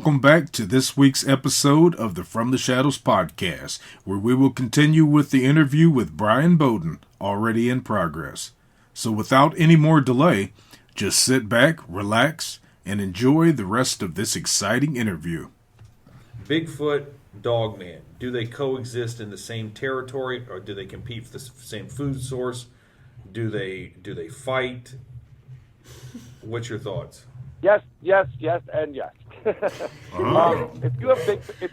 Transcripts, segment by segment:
welcome back to this week's episode of the From the Shadows podcast, where we will continue with the interview with Bryan Bowden, already in progress. So without any more delay, just sit back, relax, and enjoy the rest of this exciting interview. Bigfoot, Dogman, do they coexist in the same territory, or do they compete for the same food source? Do they fight? What's your thoughts? Yes, and yes. If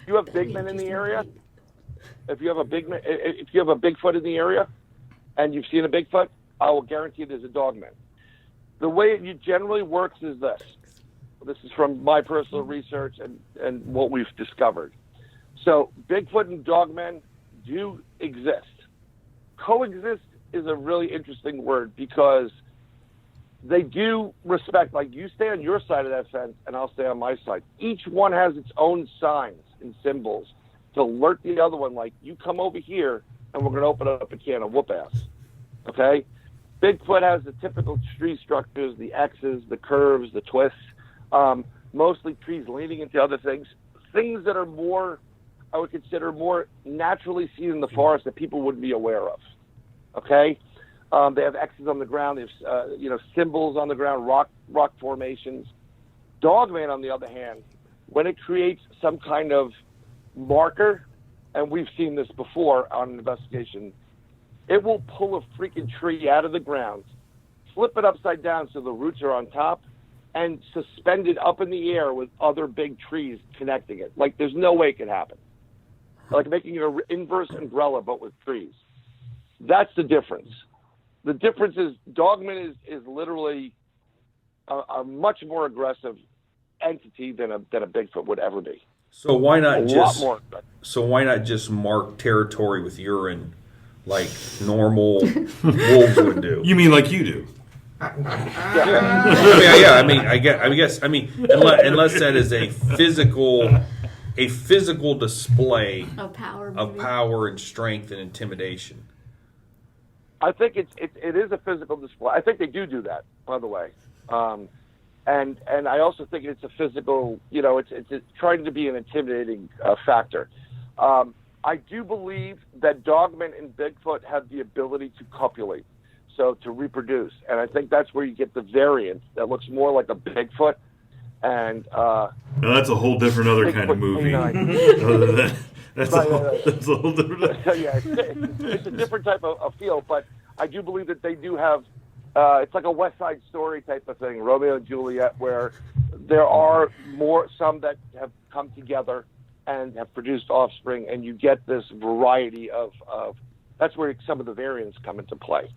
you have big men in the area, if you have a Bigfoot in the area, and you've seen a Bigfoot, I will guarantee there's a Dogman. The way it generally works is this. This is from my personal research and what we've discovered. So Bigfoot and Dogmen do exist. Coexist is a really interesting word because they do respect, like you stay on your side of that fence and I'll stay on my side. Each one has its own signs and symbols to alert the other one, like, you come over here and we're going to open up a can of whoop ass. Okay? Bigfoot has the typical tree structures, the X's, the curves, the twists, mostly trees leaning into other things that are more, I would consider more naturally seen in the forest that people wouldn't be aware of. Okay? They have X's on the ground. They have, symbols on the ground, rock formations. Dogman, on the other hand, when it creates some kind of marker, and we've seen this before on an investigation, it will pull a freaking tree out of the ground, flip it upside down so the roots are on top, and suspend it up in the air with other big trees connecting it. Like, there's no way it could happen. Like making it an inverse umbrella, but with trees. That's the difference. The difference is Dogman is literally a much more aggressive entity than a Bigfoot would ever be. So why not just mark territory with urine like normal wolves would do? You mean like you do? Yeah. I guess unless that is a physical display of power and strength and intimidation. I think it is a physical display. I think they do that, by the way, and I also think it's a physical. It's trying to be an intimidating factor. I do believe that Dogman and Bigfoot have the ability to copulate, so to reproduce, and I think that's where you get the variant that looks more like a Bigfoot. And now that's a whole different other kind of movie. That's a whole different. Yeah, it's a different type of feel, but I do believe that they do have. It's like a West Side Story type of thing, Romeo and Juliet, where there are some that have come together and have produced offspring, and you get this variety of. That's where some of the variants come into play.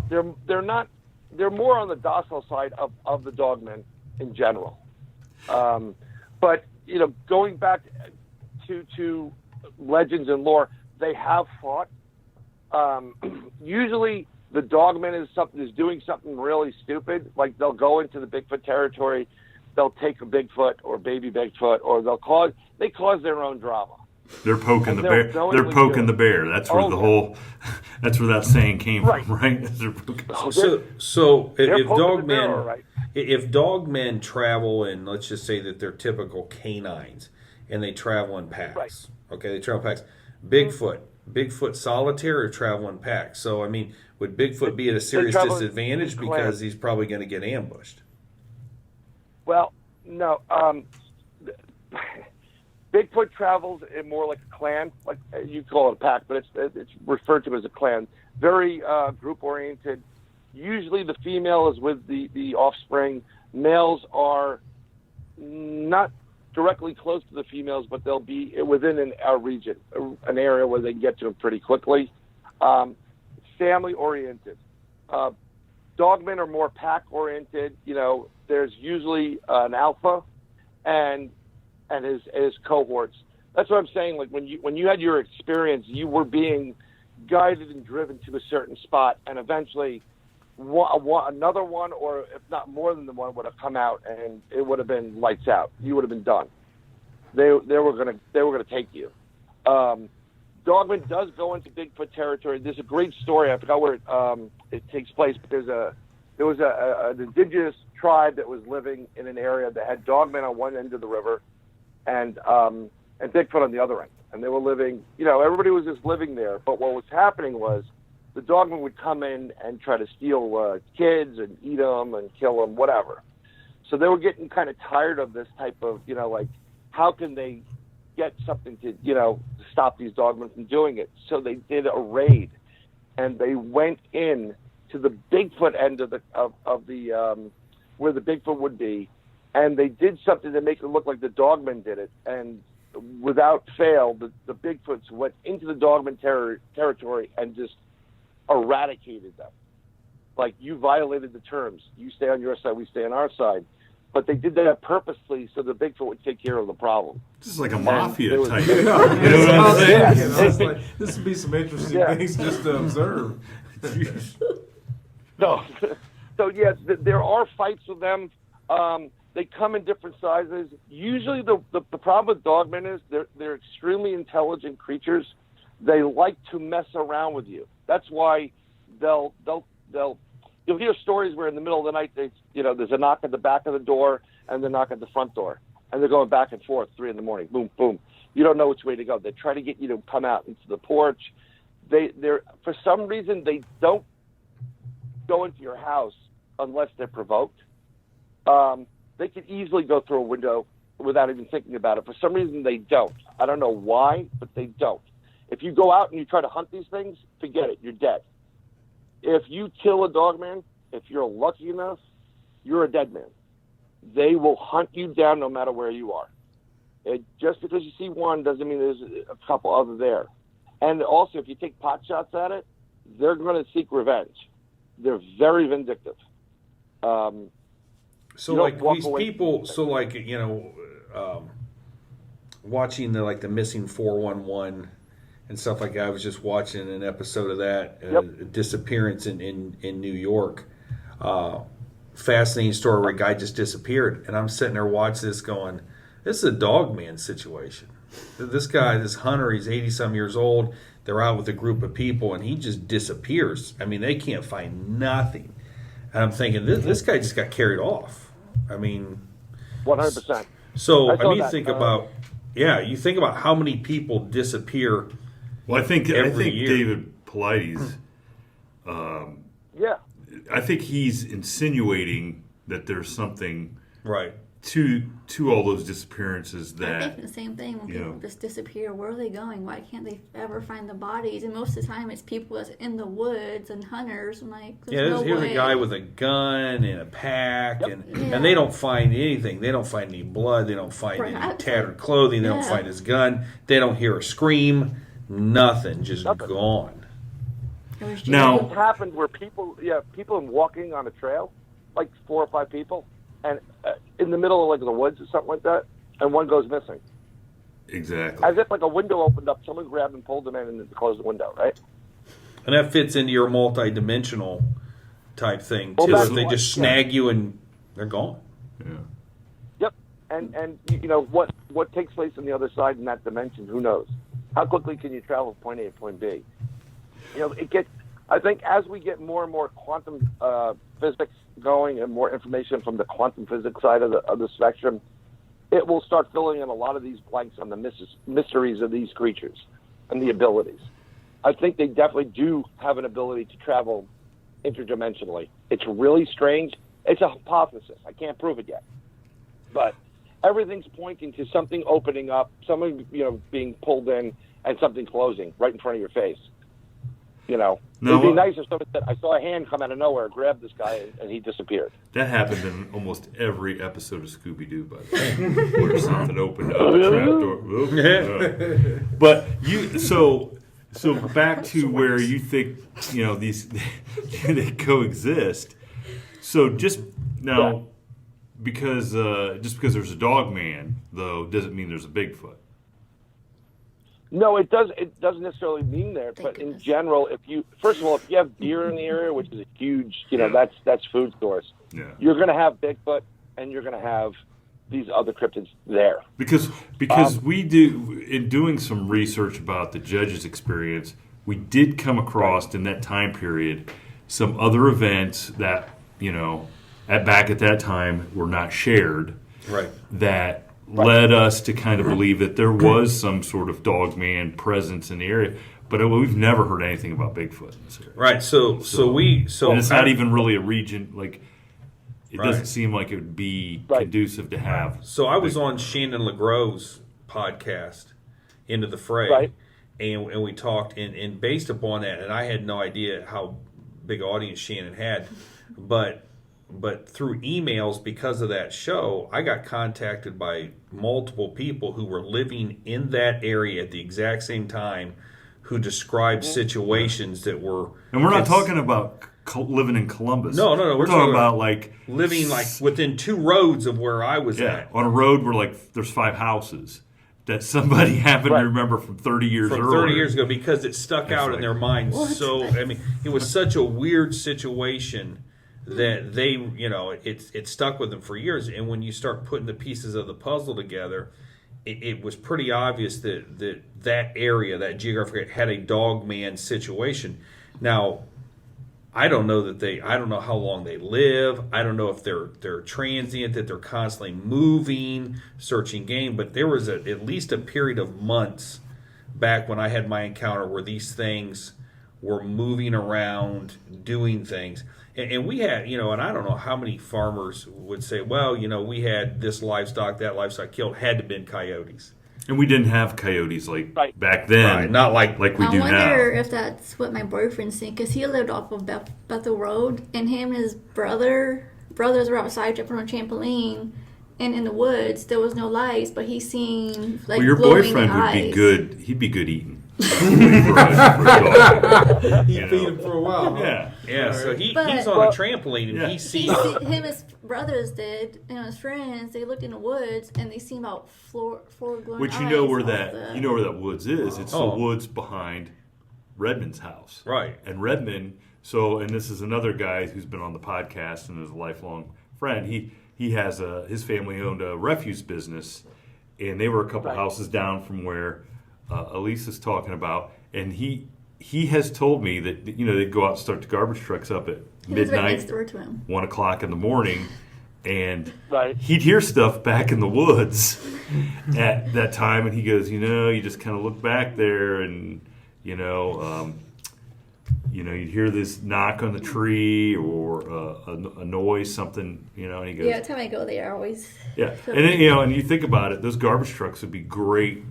They're more on the docile side of the Dogmen in general, but going back to legends and lore, they have fought. Usually the Dogman is doing something really stupid, like they'll go into the Bigfoot territory, they'll take a Bigfoot or baby Bigfoot, or they cause their own drama. They're poking the bear. They're poking the bear. That's where that's where that saying came from, right? So if Dogmen travel, and let's just say that they're typical canines, and they travel in packs. Right. Okay, they travel in packs. Bigfoot solitary or travel in packs. So, would Bigfoot be at a serious disadvantage because he's probably going to get ambushed? Well, no. Bigfoot travels in more like a clan, like you call it a pack, but it's referred to as a clan. Very group oriented. Usually, the female is with the offspring. Males are not directly close to the females, but they'll be within a region, an area where they can get to them pretty quickly. Family oriented. Dogmen are more pack oriented. There's usually an alpha and his cohorts. That's what I'm saying. Like when you had your experience, you were being guided and driven to a certain spot, and eventually another one, or if not more than the one, would have come out, and it would have been lights out. You would have been done. They were gonna take you. Dogman does go into Bigfoot territory. There's a great story. I forgot where it takes place, but there's there was an indigenous tribe that was living in an area that had dogmen on one end of the river and Bigfoot on the other end. And they were living, everybody was just living there. But what was happening was the dogmen would come in and try to steal kids and eat them and kill them, whatever. So they were getting kind of tired of this type of, how can they get something to, stop these dogmen from doing it? So they did a raid, and they went in to the Bigfoot end of the where the Bigfoot would be, and they did something to make it look like the dogmen did it. And without fail, the Bigfoots went into the dogman territory and just eradicated them. Like, you violated the terms. You stay on your side, we stay on our side. But they did that purposely so the Bigfoot would take care of the problem. This is like a mafia type. You know what I'm saying? This would be some interesting things just to observe. No. So, yeah, there are fights with them. They come in different sizes. Usually the problem with dogmen is they're extremely intelligent creatures. They like to mess around with you. That's why you'll hear stories where in the middle of the night there's a knock at the back of the door and the knock at the front door, and they're going back and forth 3 a.m, boom, boom. You don't know which way to go. They try to get you to come out into the porch. They're for some reason they don't go into your house unless they're provoked. They could easily go through a window without even thinking about it. For some reason, they don't. I don't know why, but they don't. If you go out and you try to hunt these things, forget it. You're dead. If you kill a dogman, if you're lucky enough, you're a dead man. They will hunt you down no matter where you are. Just because you see one doesn't mean there's a couple other there. And also, if you take pot shots at it, they're going to seek revenge. They're very vindictive. So like these people, watching the missing 411 and stuff like that. I was just watching an episode of that disappearance in New York. Fascinating story where a guy just disappeared, and I'm sitting there watching this, going, "This is a dogman situation." This guy, this hunter, he's 80-some years old. They're out with a group of people, and he just disappears. I mean, they can't find nothing. And I'm thinking, this guy just got carried off. I mean, 100%. So you think about how many people disappear. Well, I think year. David Paulides. I think he's insinuating that there's something right to all those disappearances. That I think the same thing when people just disappear. Where are they going? Why can't they ever find the bodies? And most of the time, it's people that's in the woods and hunters. I'm like, here's a guy with a gun and a pack, and they don't find anything. They don't find any blood. They don't find any tattered clothing. They don't find his gun. They don't hear a scream. Nothing. Just gone. Now, it happened where people walking on a trail, like 4 or 5 people, and in the middle of the woods or something like that, and one goes missing. Exactly. As if a window opened up, someone grabbed and pulled them in and closed the window, right? And that fits into your multi-dimensional type thing too. If they just snag you and they're gone. Yeah. Yep. And what takes place on the other side in that dimension? Who knows? How quickly can you travel from point A to point B? I think as we get more and more quantum physics going and more information from the quantum physics side of the spectrum, it will start filling in a lot of these blanks on the mysteries of these creatures and the abilities. I think they definitely do have an ability to travel interdimensionally. It's really strange. It's a hypothesis. I can't prove it yet. But everything's pointing to something opening up, something being pulled in, and something closing right in front of your face. It'd be nice if someone said, "I saw a hand come out of nowhere, grab this guy, and he disappeared." That happened in almost every episode of Scooby-Doo, by the way, where something opened up, a trapdoor. But so back to where you think these they coexist. So just now, because there's a dog man, though, doesn't mean there's a Bigfoot. No, it doesn't necessarily mean there, but in general, if you have deer in the area, which is a huge, that's food source. Yeah. You're going to have Bigfoot, and you're going to have these other cryptids there. Because we do, in doing some research about the judge's experience, we did come across in that time period some other events that back at that time were not shared. Right. That led us to kind of believe that there was some sort of dogman presence in the area. But we've never heard anything about Bigfoot in this area. Right. So and it's not even really a region, like, it doesn't seem like it would be conducive to have. So I was on Shannon LeGros' podcast, Into the Fray, and we talked, and based upon that, and I had no idea how big audience Shannon had, but through emails, because of that show, I got contacted by multiple people who were living in that area at the exact same time, who described situations that were... And we're not talking about living in Columbus. No. We're talking about, like... living, like, within 2 roads of where I was at. On a road where, like, there's 5 houses that somebody happened to remember from 30 years earlier. From 30 years ago, because it stuck out in their minds. So, I mean, it was such a weird situation that they, it stuck with them for years. And when you start putting the pieces of the puzzle together... It was pretty obvious that area, that geographic area, had a dogman situation. Now, I don't know how long they live. I don't know if they're transient, that they're constantly moving, searching game. But there was at least a period of months back when I had my encounter where these things were moving around, doing things. And we had, and I don't know how many farmers would say, well, we had this livestock, that livestock killed, had to have been coyotes. And we didn't have coyotes back then. Not like we do now. I wonder if that's what my boyfriend's saying, because he lived off of Bethel Road, and him and his brothers were outside jumping on a trampoline, and in the woods, there was no lights, but he seen, like, your glowing boyfriend eyes. would be good. He'd be good eating. He'd feed him for a while. Huh? Yeah. So he's on a trampoline, and he sees... him and his brothers did, and his friends, they looked in the woods, and they seen about 4 glowing eyes. Which you know where that woods is. It's the woods behind Redmond's house. Right. And Redmond, and this is another guy who's been on the podcast and is a lifelong friend. He has his family owned a refuse business, and they were a couple houses down from where Elise is talking about, and he has told me that they'd go out and start the garbage trucks up at midnight, right next door to him. 1 o'clock in the morning, and he'd hear stuff back in the woods at that time, and he goes, you just kind of look back there, and you'd hear this knock on the tree or a noise, something, and he goes, every time I go there, I always and then, and you think about it, those garbage trucks would be great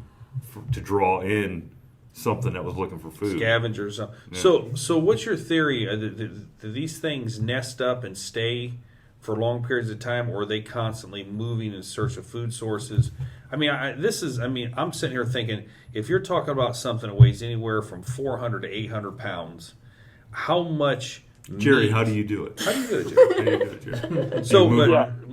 to draw in something that was looking for food. Scavengers. Yeah. So what's your theory? Do these things nest up and stay for long periods of time, or are they constantly moving in search of food sources? I mean, I'm sitting here thinking, if you're talking about something that weighs anywhere from 400 to 800 pounds, how much... Jerry, meat, how do you do it? How do you do it, Jerry?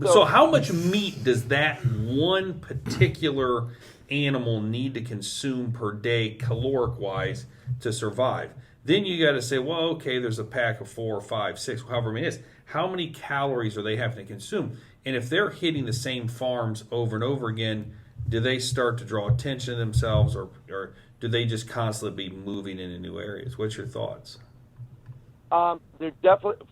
So how much meat does that one particular animal need to consume per day, caloric-wise, to survive? Then you got to say, well, okay, there's a pack of 4 or 5, 6, however many it is. How many calories are they having to consume? And if they're hitting the same farms over and over again, do they start to draw attention to themselves, or do they just constantly be moving into new areas? What's your thoughts? They're definitely,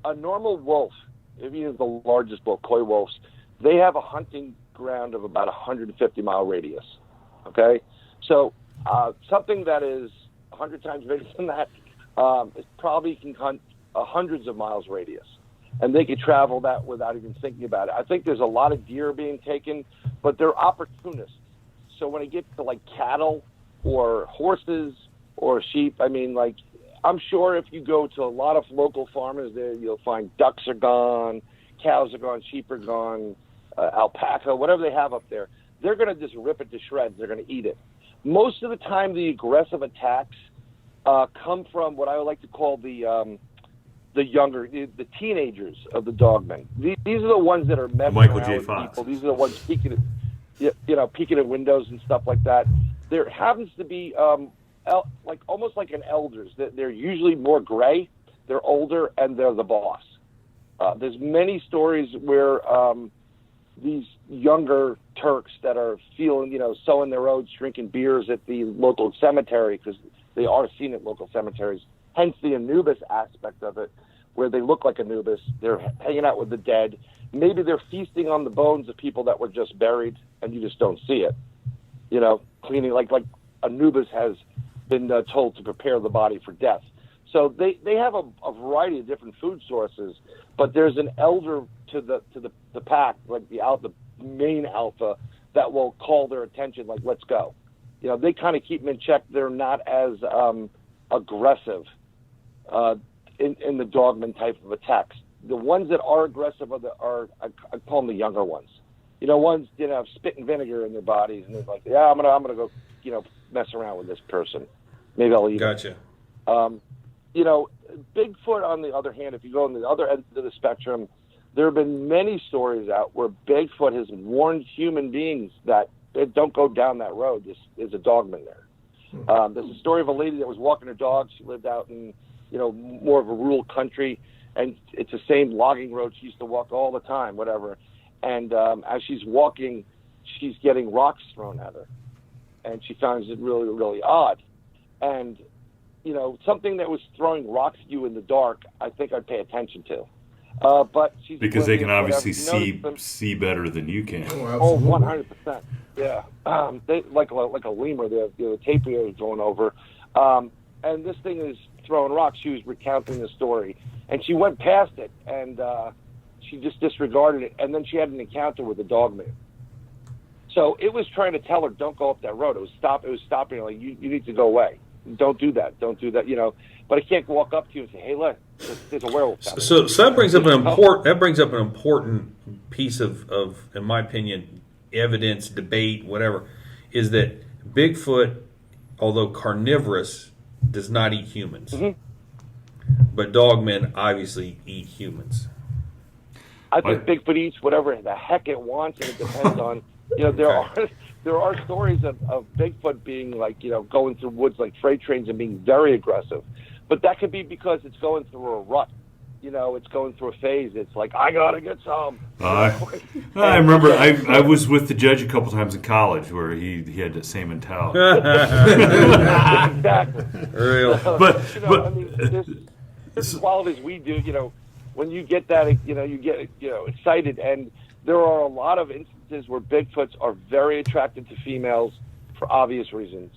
a normal wolf, even the largest wolf, coy wolves, they have a hunting ground of about 150-mile radius. Okay? So something that is 100 times bigger than that is probably can hunt hundreds of miles radius. And they could travel that without even thinking about it. I think there's a lot of deer being taken, but they're opportunists. So when it gets to, like, cattle or horses or sheep, I'm sure if you go to a lot of local farmers there, you'll find ducks are gone, cows are gone, sheep are gone, alpaca, whatever they have up there. They're going to just rip it to shreds. They're going to eat it. Most of the time, the aggressive attacks come from what I would like to call the teenagers of the dogmen. These are the ones that are messing around with people. These are the ones peeking at windows and stuff like that. There happens to be almost like an elders. They're usually more gray. They're older, and they're the boss. There's many stories where these younger Turks that are feeling, sowing their oats, drinking beers at the local cemetery, because they are seen at local cemeteries, hence the Anubis aspect of it. where they look like Anubis. They're hanging out with the dead. Maybe they're feasting on the bones of people that were just buried, and you just don't see it. You know, cleaning like Anubis has been told to prepare the body for death. So they have a variety of different food sources, but there's an elder to the pack, like the main alpha, that will call their attention, like, let's go. You know, they kind of keep them in check. They're not as aggressive in the dogman type of attacks. The ones that are aggressive are I call them the younger ones. You know, ones have spit and vinegar in their bodies, and they're like, yeah, I'm gonna go, mess around with this person. Maybe I'll eat. Gotcha. You know, Bigfoot, on the other hand, if you go on the other end of the spectrum, there have been many stories out where Bigfoot has warned human beings that don't go down that road. There's a dogman there. There's a story of a lady that was walking her dog. She lived out in, more of a rural country, and it's the same logging road she used to walk all the time, whatever. And as she's walking, she's getting rocks thrown at her, and she finds it really, really odd. And something that was throwing rocks at you in the dark, I think I'd pay attention to. But she's because they can obviously see better than you can. Oh, 100%. Yeah. They like a lemur. The tapir is going over, and this thing is throwing rocks. She was recounting the story, and she went past it, and she just disregarded it. And then she had an encounter with the dogman. So it was trying to tell her, "Don't go up that road." It was stopping her, like, you need to go away. Don't do that. Don't do that. But I can't walk up to you and say, "Hey, look, there's a werewolf." So that brings up an important piece of, in my opinion, evidence, debate, whatever, is that Bigfoot, although carnivorous, does not eat humans. Mm-hmm. But dogmen obviously eat humans. I think Bigfoot eats whatever the heck it wants, and it depends on. There are stories of Bigfoot being like, going through woods like freight trains and being very aggressive. But that could be because it's going through a rut. It's going through a phase. It's like, I got to get some. I remember I was with the judge a couple times in college where he had that same mentality. Exactly. Real. There's qualities we do, when you get that, you get, excited. And there are a lot of instances where Bigfoots are very attracted to females for obvious reasons.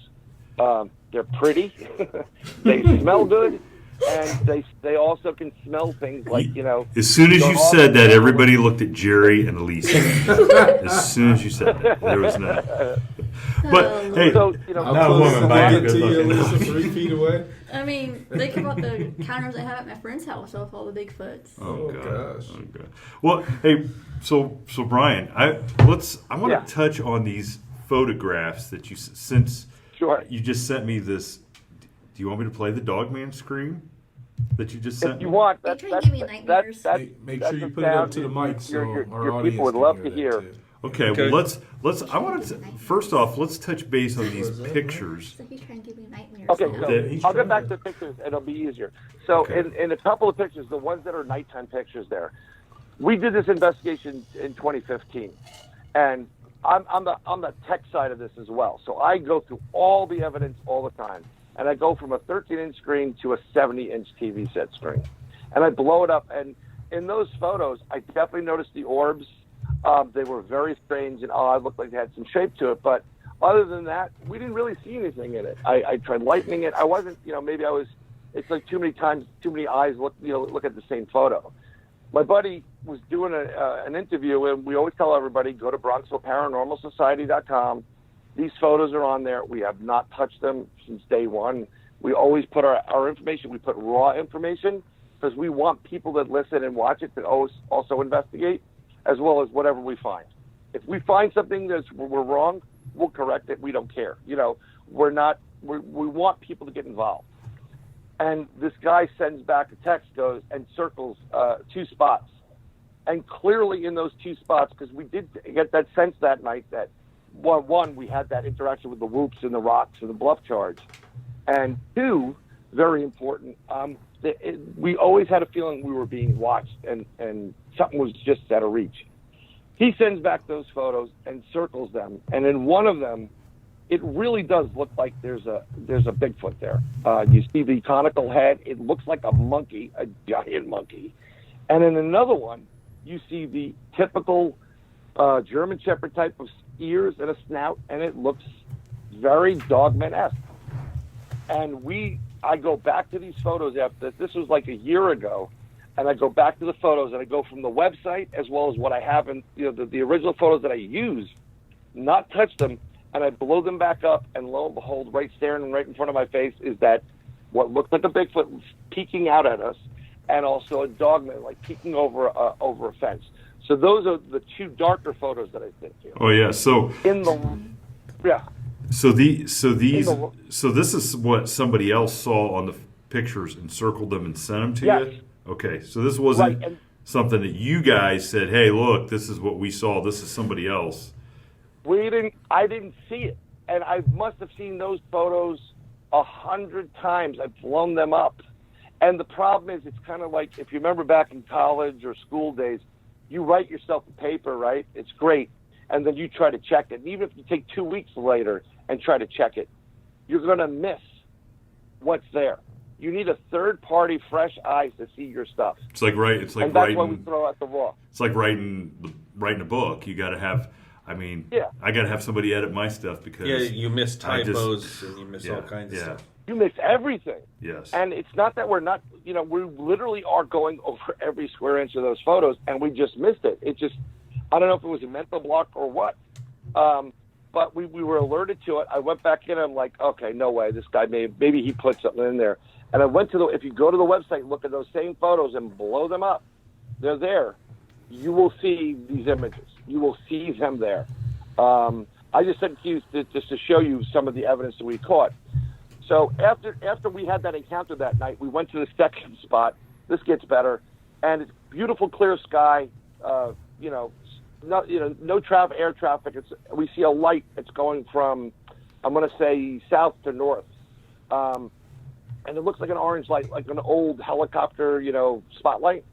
They're pretty, they smell good, and they also can smell things like, As soon as you said that, everybody looked at Jerry and Elise. As soon as you said that, there was none. But hey, so, that woman might be good looking. Elisa 3 feet away. I mean, think about the counters I have at my friend's house of all the Bigfoots. Oh gosh. Oh god. Well, hey, so Bryan, I want to touch on these photographs that since you just sent me this. Do you want me to play the Dogman scream that you just sent me? If you want, make sure you give me nightmares. Make sure you put it up to the mic so our audience people would love to hear. Okay, well let's. I want to first off, let's touch base on these pictures. So he's trying to give me nightmares. Okay, so I'll get back to the pictures, and it'll be easier. So in a couple of pictures, the ones that are nighttime pictures, there, we did this investigation in 2015, and I'm the tech side of this as well. So I go through all the evidence all the time, and I go from a 13-inch screen to a 70-inch TV set screen, and I blow it up. And in those photos, I definitely noticed the orbs. They were very strange and odd. Looked like they had some shape to it, but other than that, we didn't really see anything in it. I tried lightening it. I wasn't, maybe I was. It's like too many eyes look at the same photo. My buddy was doing an interview, and we always tell everybody, go to BronxvilleParanormalSociety.com. These photos are on there. We have not touched them since day one. We always put our information. We put raw information because we want people that listen and watch it to also investigate, as well as whatever we find. If we find something we're wrong, we'll correct it. We don't care. We want people to get involved. And this guy sends back a text, goes and circles 2 spots. And clearly in those 2 spots, because we did get that sense that night that, one, we had that interaction with the whoops and the rocks and the bluff charge. And 2, very important, we always had a feeling we were being watched and something was just out of reach. He sends back those photos and circles them. And in one of them, it really does look like there's a Bigfoot there. You see the conical head; it looks like a monkey, a giant monkey. And in another one, you see the typical German Shepherd type of ears and a snout, and it looks very Dogman-esque. And I go back to these photos after this was like a year ago, and I go back to the photos, and I go from the website as well as what I have in the original photos that I use, not touch them, and I blow them back up, and lo and behold, right staring right in front of my face is that what looked like a Bigfoot peeking out at us, and also a Dogman like peeking over a fence. So those are the two darker photos that I sent you. Oh yeah. So yeah. So this is what somebody else saw on the pictures and circled them and sent them to you. Okay. So this wasn't something that you guys said, "Hey, look, this is what we saw. This is somebody else." I didn't see it, and I must have seen those photos 100 times. I've blown them up. And the problem is, it's kind of like if you remember back in college or school days, you write yourself a paper, right? It's great. And then you try to check it. And even if you take 2 weeks later and try to check it, you're going to miss what's there. You need a third-party, fresh eyes to see your stuff. It's like writing. And that's why we throw out the raw. It's like writing a book. You got to have. I mean, I got to have somebody edit my stuff because you miss typos and you miss all kinds of stuff. You miss everything. Yes. And it's not that we're not, we literally are going over every square inch of those photos, and we just missed it. It just, I don't know if it was a mental block or what. But we were alerted to it. I went back in and I'm like, okay, no way. This guy, maybe he put something in there. And I went to if you go to the website, look at those same photos and blow them up. They're there. You will see these images. You will see them there. I just sent to you just to show you some of the evidence that we caught. So after we had that encounter that night, we went to the second spot. This gets better, and it's beautiful, clear sky. No air traffic. We see a light. It's going from, I'm going to say, south to north, and it looks like an orange light, like an old helicopter, spotlight.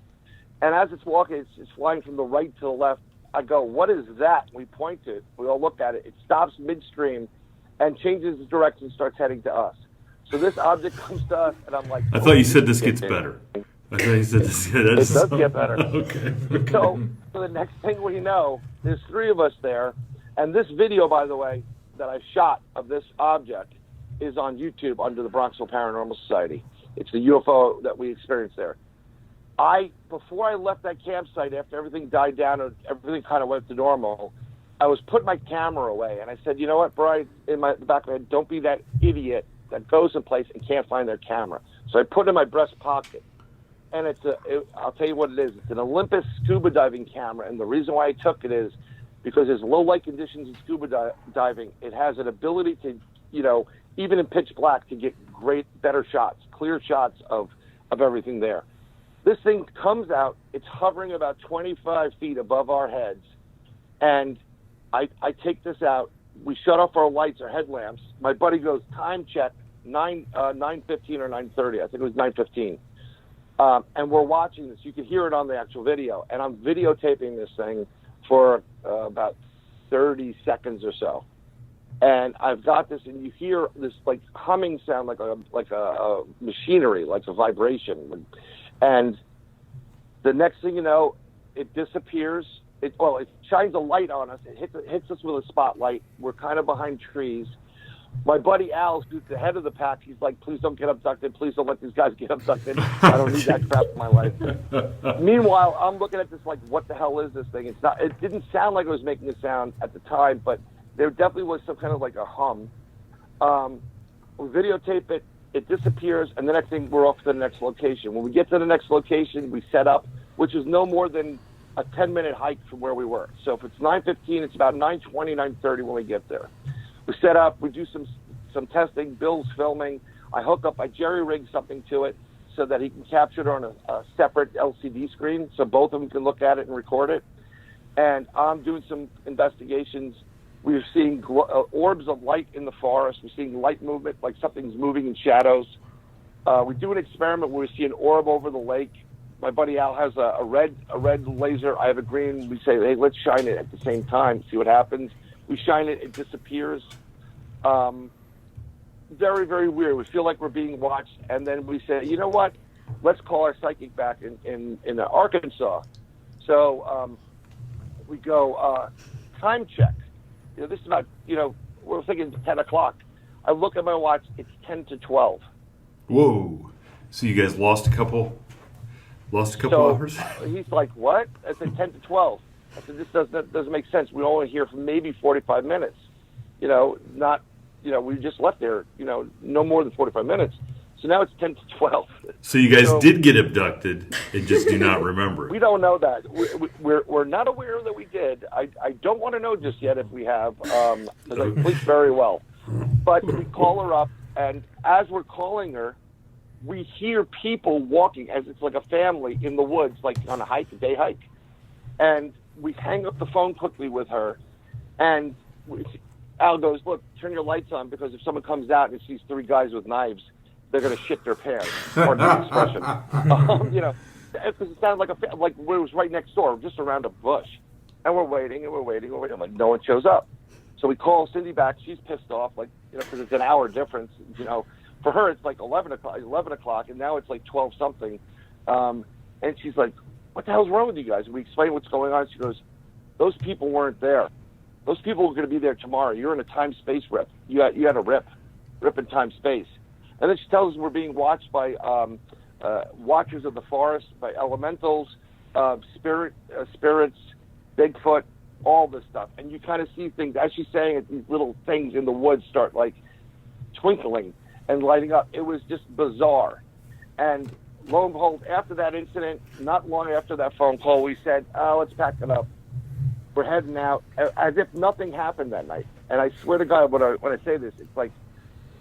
And as it's walking, it's flying from the right to the left. I go, what is that? We point to it. We all look at it. It stops midstream and changes its direction, starts heading to us. So this object comes to us, and I'm like... I thought you said this gets better. I thought you said this It does get better. Okay. So the next thing we know, there's 3 of us there, and this video, by the way, that I shot of this object is on YouTube under the Bronxville Paranormal Society. It's the UFO that we experienced there. Before I left that campsite, after everything died down and everything kind of went to normal, I was putting my camera away, and I said, you know what, Brian, in the back of my head, don't be that idiot that goes in place and can't find their camera. So I put it in my breast pocket, and I'll tell you what it is. It's an Olympus scuba diving camera, and the reason why I took it is because there's low light conditions in scuba diving. It has an ability to, even in pitch black, to get better shots, clear shots of everything there. This thing comes out. It's hovering about 25 feet above our heads, and I take this out. We shut off our lights, our headlamps. My buddy goes, time check, 9:15 or 9:30. I think it was 9:15. And we're watching this. You can hear it on the actual video. And I'm videotaping this thing for about 30 seconds or so. And I've got this, and you hear this like humming sound, like a machinery, like a vibration. And the next thing you know, it disappears. It shines a light on us. It hits us with a spotlight. We're kind of behind trees. My buddy Al, who's the head of the pack, he's like, please don't get abducted. Please don't let these guys get abducted. I don't need that crap in my life. Meanwhile, I'm looking at this like, what the hell is this thing? It didn't sound like it was making a sound at the time, but there definitely was some kind of like a hum. We videotape it. It disappears, and the next thing, we're off to the next location. When we get to the next location, we set up, which is no more than a 10-minute hike from where we were. So if it's 9:15, it's about 9:20, 9:30 when we get there. We set up, we do some testing, Bill's filming. I hook up, I jerry-rig something to it so that he can capture it on a separate LCD screen so both of them can look at it and record it. And I'm doing some investigations. We're seeing orbs of light in the forest. We're seeing light movement, like something's moving in shadows. We do an experiment where we see an orb over the lake. My buddy Al has a red laser. I have a green. We say, hey, let's shine it at the same time, see what happens. We shine it, it disappears. Very, very weird. We feel like we're being watched, and then we say, you know what? Let's call our psychic back in Arkansas. So we go time check. This is about, we're thinking 10 o'clock. I look at my watch. It's 10 to 12. Whoa! So you guys lost a couple hours? He's like, what? I said 10 to 12. I said, this doesn't make sense. We only here for maybe 45 minutes. We just left there, no more than 45 minutes. So now it's 10 to 12. So you guys did get abducted and just do not remember. We don't know that. We're not aware that we did. I don't want to know just yet if we have, because I sleep very well. But we call her up, and as we're calling her, we hear people walking as it's like a family in the woods, like on a day hike. And we hang up the phone quickly with her, and Al goes, look, turn your lights on, because if someone comes out and sees three guys with knives, they're going to shit their pants. Pardon the expression. Because it sounded like it was right next door, just around a bush. And we're waiting. I'm like, no one shows up. So we call Cindy back. She's pissed off, because it's an hour difference. For her, it's like 11 o'clock, and now it's like 12 something. And she's like, what the hell's wrong with you guys? And we explain what's going on. She goes, those people weren't there. Those people were going to be there tomorrow. You're in a time-space rip. You had a rip in time-space. And then she tells us we're being watched by watchers of the forest, by elementals, spirits, Bigfoot, all this stuff. And you kind of see things, as she's saying it, these little things in the woods start like twinkling and lighting up. It was just bizarre. And lo and behold, after that incident, not long after that phone call, we said, let's pack it up. We're heading out, as if nothing happened that night. And I swear to God, when I say this, it's like,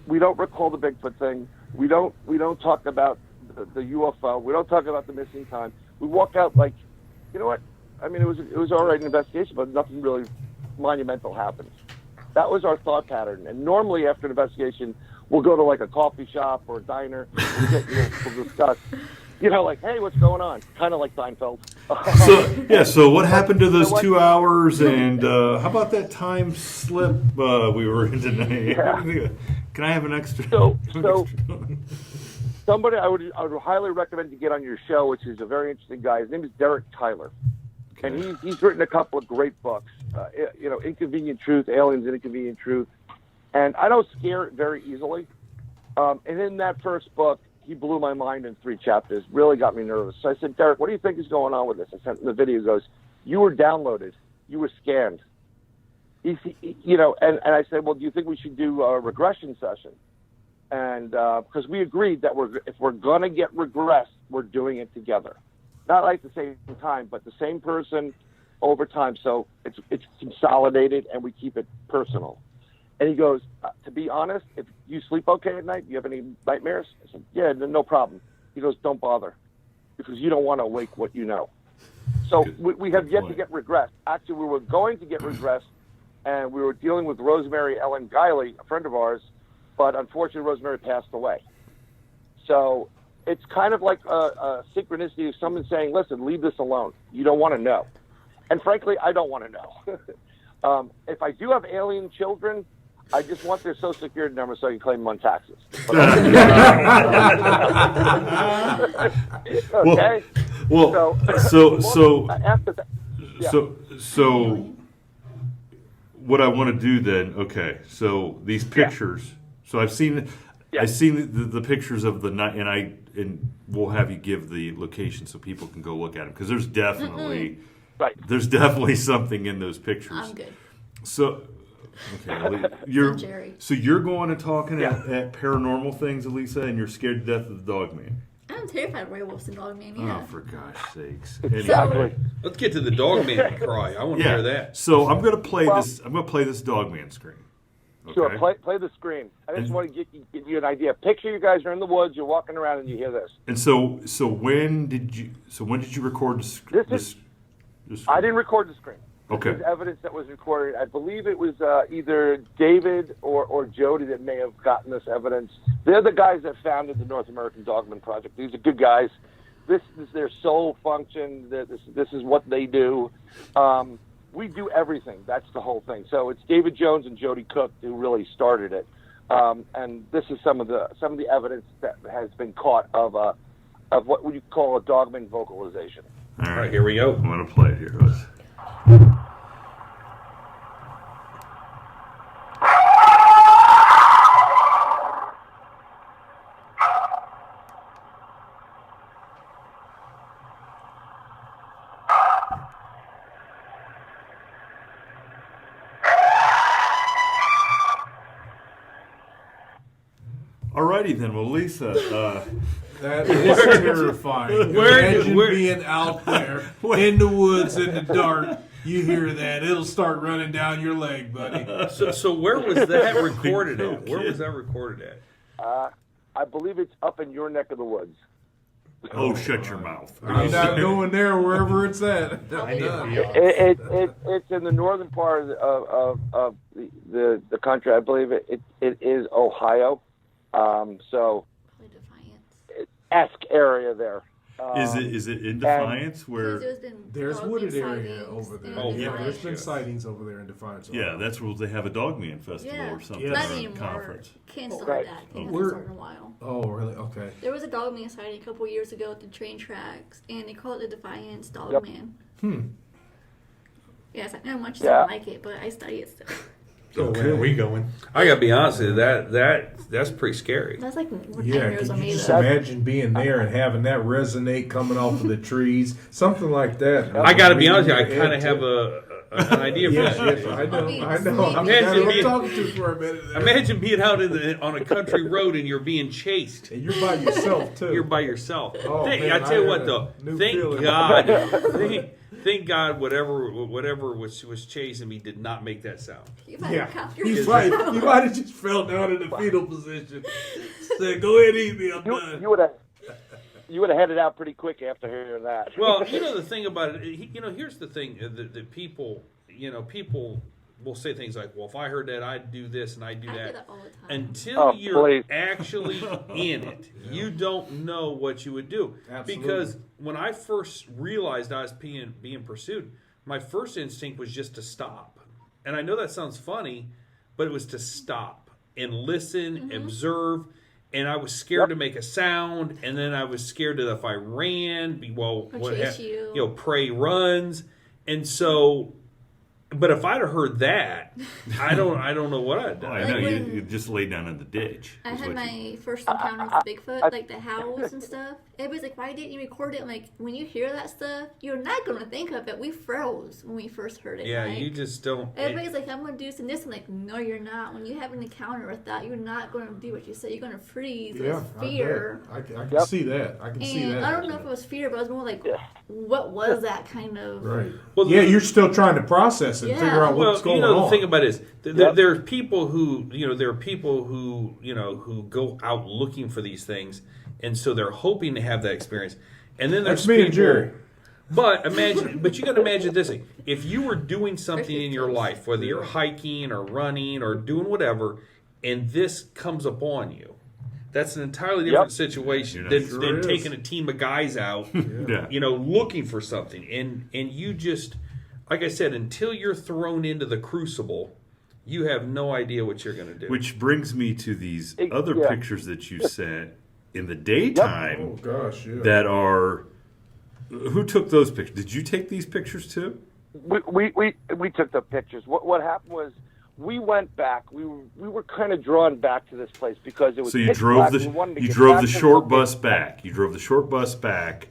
we don't recall the Bigfoot thing. We don't talk about the UFO. We don't talk about the missing time. We walk out like, you know what? I mean, it was all right, an investigation, but nothing really monumental happened. That was our thought pattern. And normally after an investigation, we'll go to like a coffee shop or a diner. We'll discuss, like, hey, what's going on? Kind of like Seinfeld. So what happened to those 2 hours? And how about that time slip we were in tonight? Yeah. Can I have an extra? So somebody I would highly recommend to get on your show, which is a very interesting guy. His name is Derek Tyler. Okay. And he's written a couple of great books, Inconvenient Truth, Aliens and Inconvenient Truth. And I don't scare very easily. And in that first book, he blew my mind in 3 chapters, really got me nervous. So I said, Derek, what do you think is going on with this? I sent him the video. He goes, you were downloaded. You were scanned. And I said, well, do you think we should do a regression session? And because we agreed that if we're going to get regressed, we're doing it together. Not like the same time, but the same person over time. So it's consolidated, and we keep it personal. And he goes, to be honest, if you sleep okay at night, do you have any nightmares? I said, yeah, no problem. He goes, don't bother, because you don't want to wake what you know. So we have yet to get regressed. Actually, we were going to get regressed, and we were dealing with Rosemary Ellen Guiley, a friend of ours, but unfortunately Rosemary passed away. So it's kind of like a synchronicity of someone saying, listen, leave this alone. You don't want to know. And frankly, I don't want to know. If I do have alien children, I just want their Social Security number so I can claim them on taxes. Okay? So what I want to do then, okay, so these pictures, so I've seen the pictures of the night, and we'll have you give the location so people can go look at them, because there's definitely something in those pictures. I'm good. So, okay, you're going and talking at paranormal things, Elisa, and you're scared to death of the Dogman. I'm terrified of werewolves and Dogman. Yeah. Oh, for gosh sakes! Exactly. Let's get to the Dogman cry. I want to hear that. So I'm going to play this. I'm going to play this Dogman screen. Okay? Sure, play the screen. I just want to get you an idea. Picture you guys are in the woods, you're walking around, and you hear this. And so when did you record this? I didn't record the screen. Okay. There's evidence that was recorded. I believe it was either David or Jody that may have gotten this evidence. They're the guys that founded the North American Dogman Project. These are good guys. This is their sole function. This is what they do. we do everything. That's the whole thing. So it's David Jones and Jody Cook who really started it, and this is some of the evidence that has been caught of what would you call a dogman vocalization. All All right, here we go. I'm going to play it here. Alrighty then, well, Lisa. That is terrifying. Imagine being out there in the woods in the dark. You hear that, it'll start running down your leg, buddy. So where was that recorded at? Where was that recorded at? I believe it's up in your neck of the woods. Oh, shut your mouth. I'm not going there wherever it's at. It's in the northern part of the country. I believe it is Ohio. So esque area there. Is it in Defiance where there's wooded area over there? Oh, yeah, there's been sightings over there in Defiance. Yeah, that's where they have a Dogman Festival or something, not or a anymore. conference. Canceled that. I think that's started in a while. Oh, really? Okay. There was a Dogman sighting a couple years ago at the train tracks, and they called it the Defiance Dogman. Yeah, it's like, not much don't like it, but I study it still. So where are we going? I gotta be honest with you, that's pretty scary. That's like what Yeah, nightmares could are you made just of. imagine being there and having that resonate coming off of the trees? Something like that. I gotta be honest with you, I kind of have an idea for that. Yes, I know. I'm talking to for a minute there. Imagine being out on a country road and you're being chased. And you're by yourself, too. You're by yourself. Oh, man, I tell you what, though. Thank feeling. God. Thank God whatever was chasing me did not make that sound. You might Yeah, have you might have just fell down in the fetal position. Said, "Go ahead, eat me. I'm done." You would have headed out pretty quick after hearing that. Well, the thing about it, here's the thing that people will say things like, "Well, if I heard that, I'd do this and I'd do I that." do that all the time. Until you're please. actually in it, you don't know what you would do. Absolutely. Because when I first realized I was being pursued, my first instinct was just to stop. And I know that sounds funny, but it was to stop and listen, observe. And I was scared to make a sound, and then I was scared that if I ran, prey runs, and so. But if I'd have heard that, I don't know what I'd done. I know, you just lay down in the ditch. I had my first encounter with Bigfoot, like the howls and stuff. Everybody's like, "Why didn't you record it?" I'm like, when you hear that stuff, you're not going to think of it. We froze when we first heard it. Yeah, like, you just don't. Everybody's like, "I'm going to do this and this." I'm like, no, you're not. When you have an encounter with that, you're not going to do what you say. You're going to freeze with fear. I can see that. I can see that. I don't know if it was fear, but I was more like, what was that kind of... Right. Well, you're still trying to process and figure out what's going on. The thing about it is, there are people who, who go out looking for these things, and so they're hoping to have that experience. And then there's That's me people, and Jerry. But you got to imagine this thing. If you were doing something in your life, whether you're hiking or running or doing whatever, and this comes upon you, that's an entirely different situation than taking a team of guys out, looking for something. And you just, like I said, until you're thrown into the crucible, you have no idea what you're going to do. Which brings me to these other pictures that you sent in the daytime. Oh, gosh, yeah. That are... Who took those pictures? Did you take these pictures too? We took the pictures. What happened was we went back. We were kind of drawn back to this place because it was. So you drove the short bus back. You drove the short bus back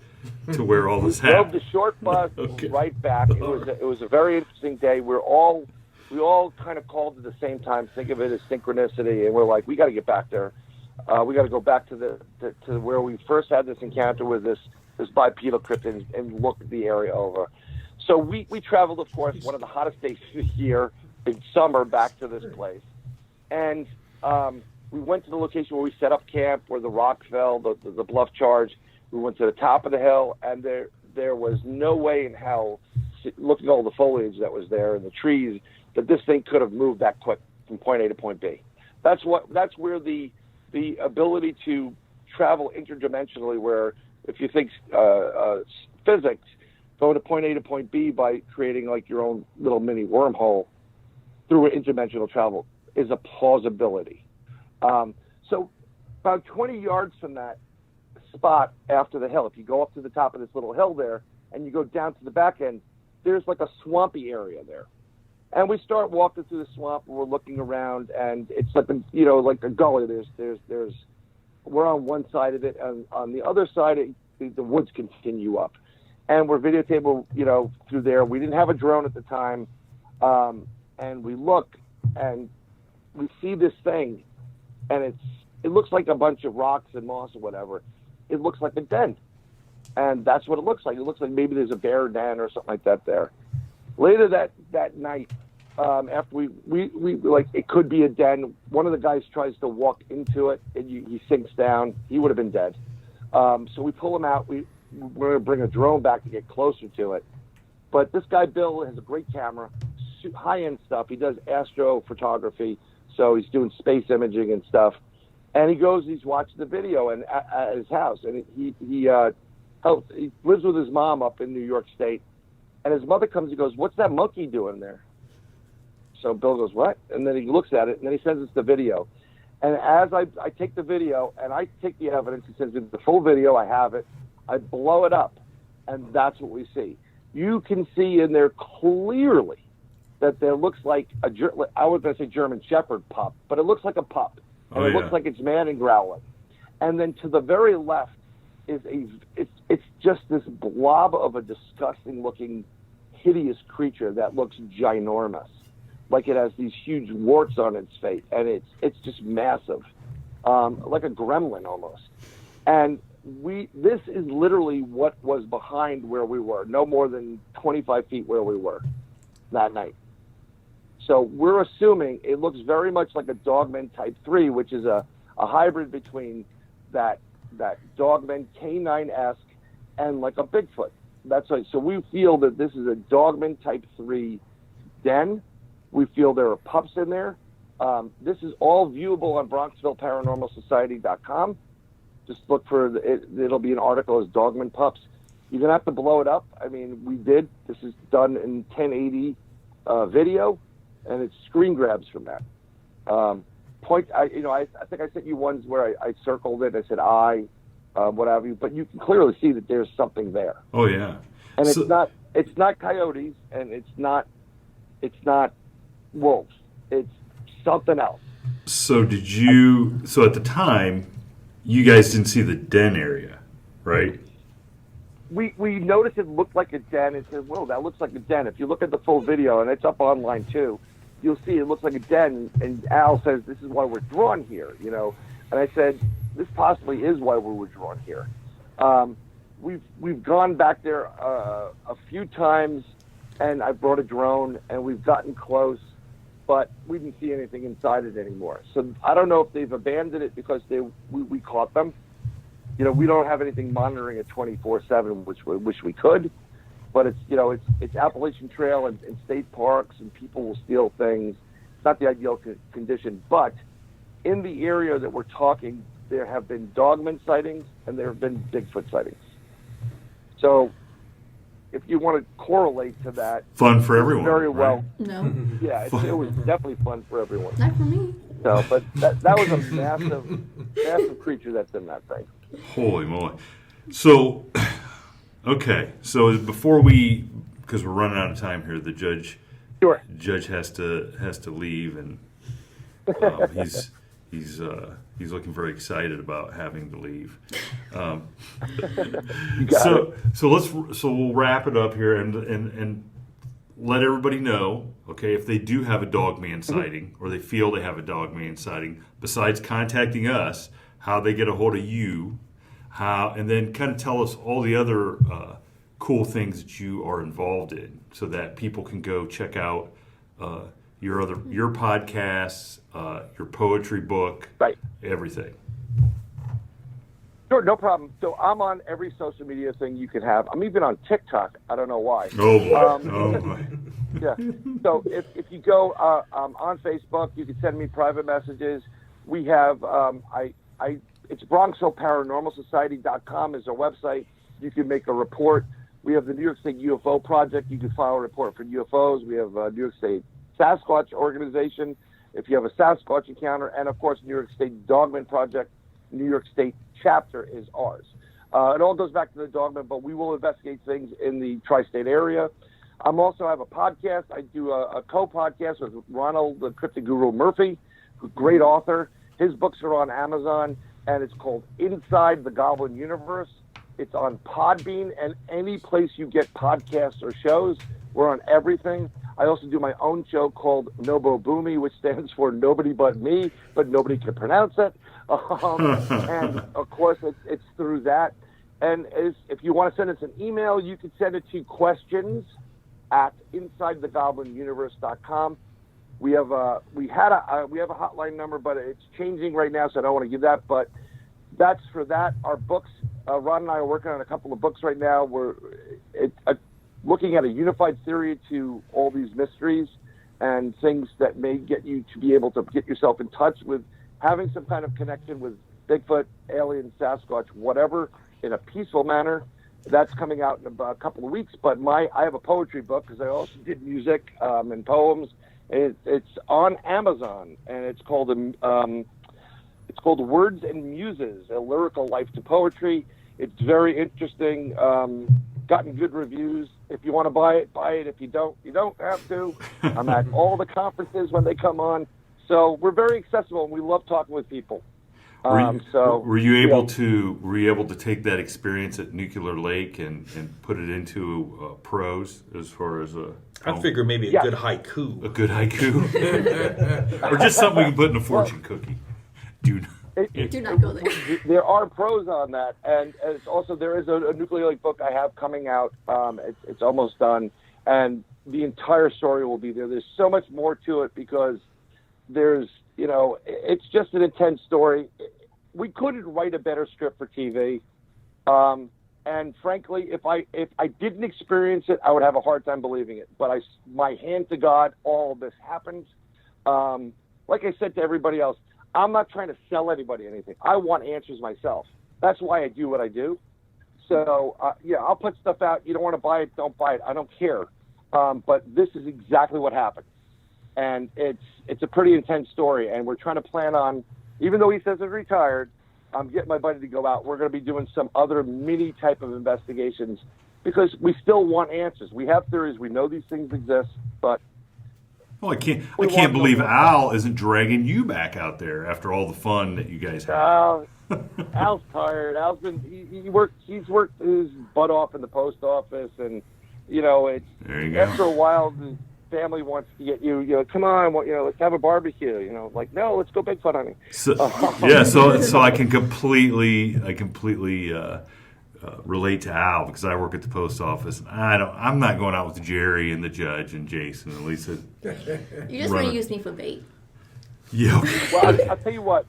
to where all this happened. Drove the short bus right back. It was a very interesting day. We all kind of called at the same time. Think of it as synchronicity, and we're like, we got to get back there. We got to go back to to where we first had this encounter with this bipedal cryptid and look the area over. So we traveled, of course, one of the hottest days of the year in summer back to this place. And we went to the location where we set up camp, where the rock fell, the bluff charge. We went to the top of the hill, and there was no way in hell, looking at all the foliage that was there and the trees, that this thing could have moved that quick from point A to point B. That's where the ability to travel interdimensionally, where if you think physics, going to point A to point B by creating like your own little mini wormhole through interdimensional travel is a plausibility. So about 20 yards from that spot after the hill, if you go up to the top of this little hill there and you go down to the back end, there's like a swampy area there. And we start walking through the swamp and we're looking around, and it's like like a gully. There's we're on one side of it, and on the other side the woods continue up. And we're videotaping, through there. We didn't have a drone at the time. And we look and we see this thing, and it looks like a bunch of rocks and moss or whatever. It looks like a den. And that's what it looks like. It looks like maybe there's a bear den or something like that there. Later that night, after we like, it could be a den. One of the guys tries to walk into it, and he sinks down. He would have been dead. So we pull him out. We're going to bring a drone back to get closer to it. But this guy, Bill, has a great camera, high-end stuff. He does astrophotography, so he's doing space imaging and stuff. And he's watching the video and at his house. And he lives with his mom up in New York State. And his mother comes and goes, "What's that monkey doing there?" So Bill goes, "What?" And then he looks at it, and then he sends us the video. And as I take the video and I take the evidence, he sends me the full video, I have it, I blow it up, and that's what we see. You can see in there clearly that there looks like I was going to say German Shepherd pup, but it looks like a pup. And it looks like it's man and growling. And then to the very left is it's just this blob of a disgusting looking, hideous creature that looks ginormous. Like it has these huge warts on its face, and it's just massive, like a gremlin almost. And this is literally what was behind where we were, no more than 25 feet where we were that night. So we're assuming it looks very much like a Dogman Type 3, which is a hybrid between that Dogman canine-esque and like a Bigfoot. That's right. So we feel that this is a Dogman Type 3 den. We feel there are pups in there. This is all viewable on BronxvilleParanormalSociety.com. Just look for it'll be an article as Dogman Pups. You're going to have to blow it up. I mean, we did. This is done in 1080 video, and it's screen grabs from that. I think I sent you ones where I circled it. I said what have you, but you can clearly see that there's something there. Oh yeah. And it's not coyotes, and it's not wolves. It's something else. So at the time, you guys didn't see the den area, right? We noticed it looked like a den and said, "Whoa, that looks like a den." If you look at the full video, and it's up online too, you'll see it looks like a den. And Al says, "This is why we're drawn here," And I said, "This possibly is why we were drawn here." We've gone back there a few times, and I brought a drone, and we've gotten close, but we didn't see anything inside it anymore. So I don't know if they've abandoned it because we caught them. We don't have anything monitoring it 24/7, which we wish we could. But it's Appalachian Trail and state parks, and people will steal things. It's not the ideal condition, but in the area that we're talking, there have been Dogman sightings and there have been Bigfoot sightings. So if you want to correlate to that, fun for everyone. Very well. Right? No. Yeah, it was definitely fun for everyone. Not for me. So, but that was a massive creature that's in that thing. Holy moly! So, okay. So before because we're running out of time here, the judge has to leave, and he's looking very excited about having to leave. So we'll wrap it up here and let everybody know, okay, if they do have a Dogman sighting or they feel they have a Dogman sighting, besides contacting us, how they get a hold of you, and then kind of tell us all the other cool things that you are involved in, so that people can go check out your podcasts, your poetry book, right, everything. Sure, no problem. So I'm on every social media thing you could have. I'm even on TikTok. I don't know why. Oh boy. Yeah. So if you go on Facebook, you can send me private messages. We have it's BronxvilleParanormalSociety.com is our website. You can make a report. We have the New York State UFO Project. You can file a report for UFOs. We have New York State Sasquatch organization. If you have a Sasquatch encounter, and of course, New York State Dogman Project, New York State chapter is ours. It all goes back to the Dogman, but we will investigate things in the tri-state area. Also have a podcast. I do a co-podcast with Ronald, the Cryptid Guru Murphy, great author. His books are on Amazon, and it's called Inside the Goblin Universe. It's on Podbean and any place you get podcasts or shows. We're on everything. I also do my own show called Nobobume, which stands for Nobody But Me, but nobody can pronounce it. And, of course, it's through that. And if you want to send us an email, you can send it to questions@InsideTheGoblinUniverse.com. We have a hotline number, but it's changing right now, so I don't want to give that. But that's for that. Our books, Ron and I are working on a couple of books right now. We're looking at a unified theory to all these mysteries and things that may get you to be able to get yourself in touch with having some kind of connection with Bigfoot, alien, Sasquatch, whatever, in a peaceful manner. That's coming out in about a couple of weeks. But I have a poetry book because I also did music and poems. It's on Amazon, and it's called Words and Muses: A Lyrical Life to Poetry. It's very interesting. Gotten good reviews. If you want to buy it, buy it. If you don't, you don't have to. I'm at all the conferences when they come on. So we're very accessible, and we love talking with people. Were you able to take that experience at Nuclear Lake and put it into prose as far as I figure maybe a good haiku. A good haiku, or just something we can put in a fortune cookie. Do not go there. There are pros on that, and it's also there is a Nuclear Lake book I have coming out. It's almost done, and the entire story will be there. There's so much more to it because there's, it's just an intense story. We couldn't write a better script for TV. And frankly, if I didn't experience it, I would have a hard time believing it. But my hand to God, all of this happened. Like I said to everybody else, I'm not trying to sell anybody anything. I want answers myself. That's why I do what I do. So, I'll put stuff out. You don't want to buy it, don't buy it. I don't care. But this is exactly what happened. And it's a pretty intense story. And we're trying to plan on, even though he says he's retired, I'm getting my buddy to go out. We're going to be doing some other mini type of investigations because we still want answers. We have theories. We know these things exist, but I can't believe Al isn't dragging you back out there after all the fun that you guys had. Al's tired. Al's been he's worked his butt off in the post office, and it's after a while the family wants to get you come on, let's have a barbecue, like, no, let's go Bigfoot hunting. So I can completely relate to Al because I work at the post office, and I'm not going out with Jerry and the judge and Jason and Lisa. You just want to use me for bait. Yeah. Well, I'll tell you what.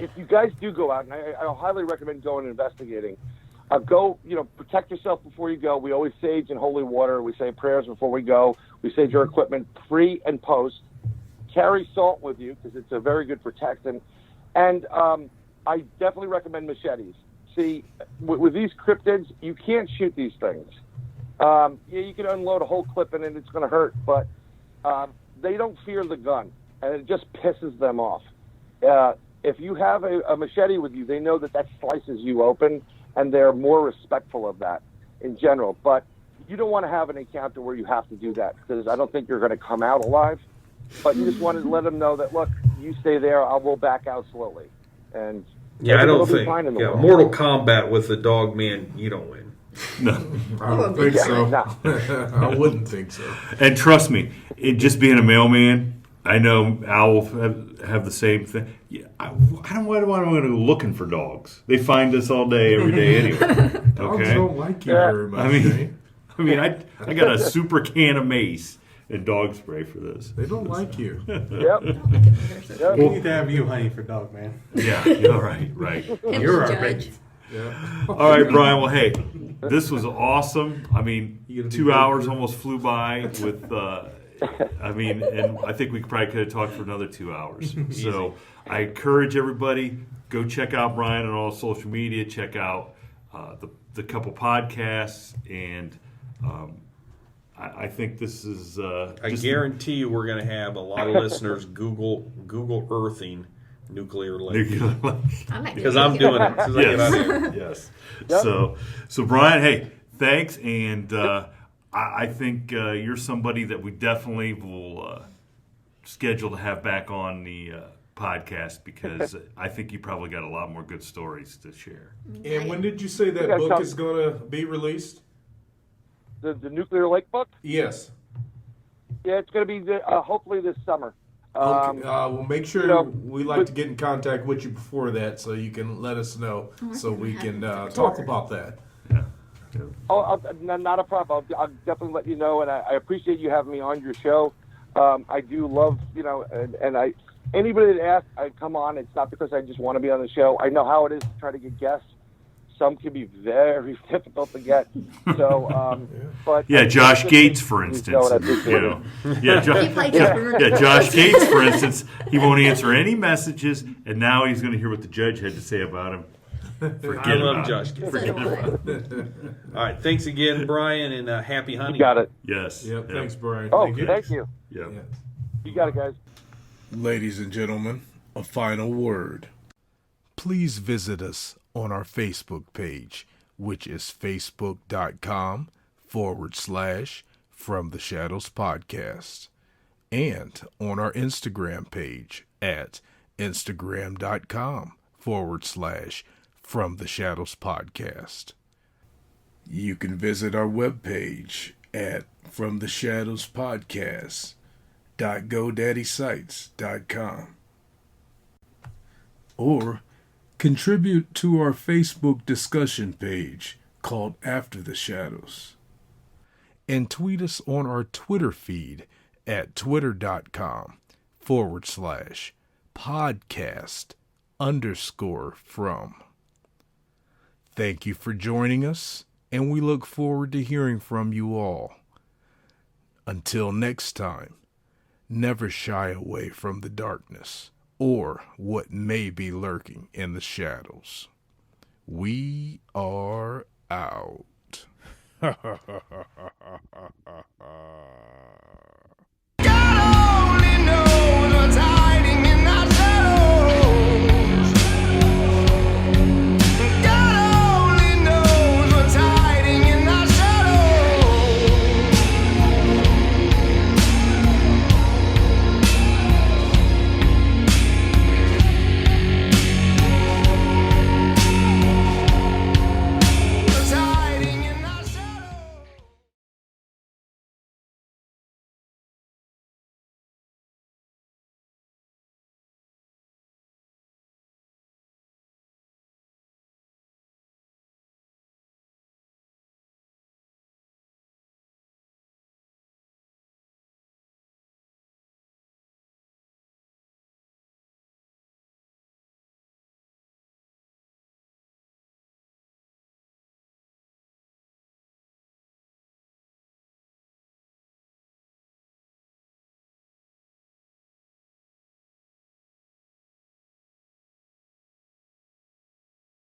If you guys do go out, and I highly recommend going and investigating, go, protect yourself before you go. We always sage in holy water. We say prayers before we go. We sage your equipment pre and post. Carry salt with you because it's a very good protectant. And I definitely recommend machetes. See, with these cryptids, you can't shoot these things. You can unload a whole clip in it, it's going to hurt, but they don't fear the gun, and it just pisses them off. If you have a machete with you, they know that slices you open, and they're more respectful of that in general. But you don't want to have an encounter where you have to do that because I don't think you're going to come out alive. But you just want to let them know that, look, you stay there, I will back out slowly. And I don't think. Mortal Kombat with the dog man, you don't win. No, I don't think so. No. I wouldn't think so. And trust me, just being a mailman, I know Al will have the same thing. Yeah, I don't want to go looking for dogs. They find us all day, every day anyway. Dogs Okay. don't like you very much. I got a super can of mace and dog spray for this. They don't like you. Yep. We need to have you hunting for dog, man. Yeah, you're right. You're our judge. bait. Yeah. All right, Brian. Well, hey, this was awesome. 2 hours almost flew by with. And I think we probably could have talked for another 2 hours. So I encourage everybody, go check out Brian on all social media. Check out the couple podcasts, and I think this is. I guarantee you, we're going to have a lot of listeners Google earthing nuclear lake. Because I'm doing it. As soon as I get out of here. Yes. Yep. So Bryan, hey, thanks, and I think you're somebody that we definitely will schedule to have back on the podcast, because I think you probably got a lot more good stories to share. And when did you say that book is going to be released? The nuclear lake book? Yes. Yeah, it's going to be hopefully this summer. Okay. Well, make sure we like to get in contact with you before that, so you can let us know, so we can talk about that. Yeah. Oh, not a problem. I'll definitely let you know, and I appreciate you having me on your show. I do love, and anybody that asks, I come on. It's not because I just want to be on the show. I know how it is to try to get guests. Some can be very difficult to get. So, but Josh Gates, for instance. Josh Gates, for instance, he won't answer any messages, and now he's going to hear what the judge had to say about him. I love Josh Gates. All right, thanks again, Bryan, and happy hunting. You got it. Yes. Yep. Thanks, Bryan. Oh, thank you. Yep. Yeah. You got it, guys. Ladies and gentlemen, a final word. Please visit us on our Facebook page, which is facebook.com/From the Shadows Podcast, and on our Instagram page at instagram.com/From the Shadows Podcast. You can visit our webpage at FromTheShadowsPodcast.GoDaddySites.com, or contribute to our Facebook discussion page called After the Shadows, and tweet us on our Twitter feed at twitter.com/podcast_from. Thank you for joining us, and we look forward to hearing from you all. Until next time, never shy away from the darkness or what may be lurking in the shadows. We are out.